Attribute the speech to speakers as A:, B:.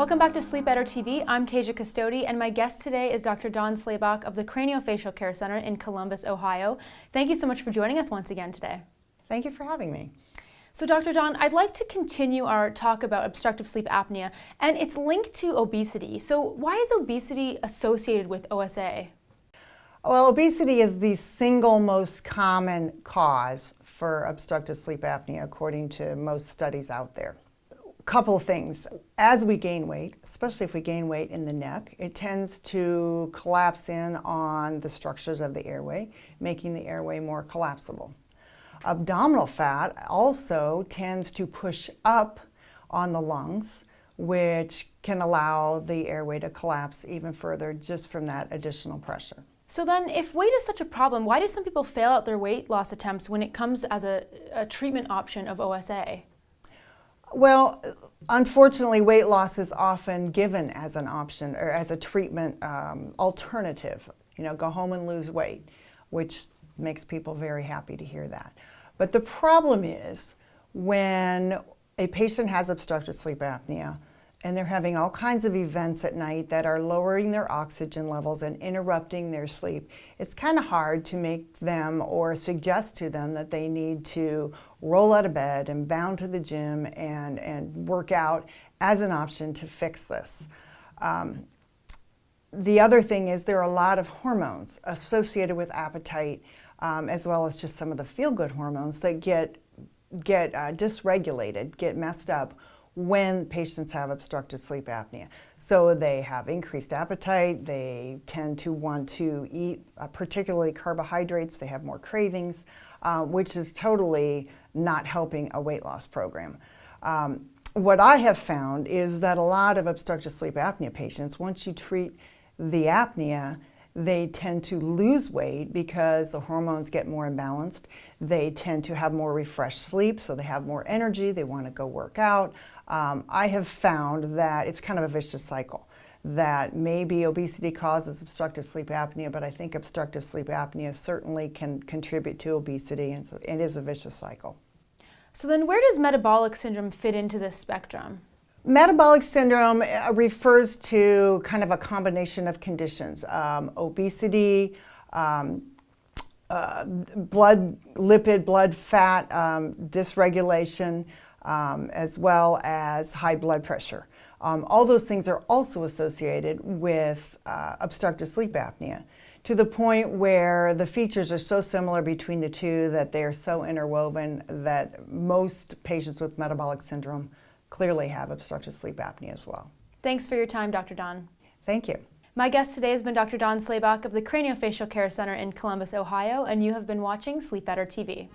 A: Welcome back to Sleep Better TV. I'm Tasia Custodi, and my guest today is Dr. Dawne Slabach of the Craniofacial Care Center in Columbus, Ohio. Thank you so much for joining us once again today.
B: Thank you for having me.
A: So Dr. Dawne, I'd like to continue our talk about obstructive sleep apnea, and it's linked to obesity. So why is obesity associated with OSA?
B: Well, obesity is the single most common cause for obstructive sleep apnea, according to most studies out there. Couple of things. As we gain weight, especially if we gain weight in the neck, it tends to collapse in on the structures of the airway, making the airway more collapsible. Abdominal fat also tends to push up on the lungs, which can allow the airway to collapse even further just from that additional pressure.
A: So then, if weight is such a problem, why do some people fail at their weight loss attempts when it comes as a treatment option of OSA?
B: Well, unfortunately, weight loss is often given as an option or as a treatment alternative. You know, go home and lose weight, which makes people very happy to hear that. But the problem is when a patient has obstructive sleep apnea and they're having all kinds of events at night that are lowering their oxygen levels and interrupting their sleep, it's kind of hard to make them or suggest to them that they need to roll out of bed and bound to the gym and work out as an option to fix this. The other thing is there are a lot of hormones associated with appetite, as well as just some of the feel-good hormones that get dysregulated, get messed up when patients have obstructive sleep apnea. So they have increased appetite, they tend to want to eat particularly carbohydrates, they have more cravings, which is totally not helping a weight loss program. What I have found is that a lot of obstructive sleep apnea patients, once you treat the apnea, they tend to lose weight because the hormones get more imbalanced. They tend to have more refreshed sleep, so they have more energy, they want to go work out. I have found that it's kind of a vicious cycle, that maybe obesity causes obstructive sleep apnea, but I think obstructive sleep apnea certainly can contribute to obesity, and so it is a vicious cycle.
A: So then where does metabolic syndrome fit into this spectrum?
B: Metabolic syndrome refers to kind of a combination of conditions, obesity, blood fat dysregulation, as well as high blood pressure. All those things are also associated with obstructive sleep apnea, to the point where the features are so similar between the two that they are so interwoven that most patients with metabolic syndrome clearly have obstructive sleep apnea as well.
A: Thanks for your time, Dr. Dawne.
B: Thank you.
A: My guest today has been Dr. Dawne Slabach of the Craniofacial Care Center in Columbus, Ohio, and you have been watching Sleep Better TV.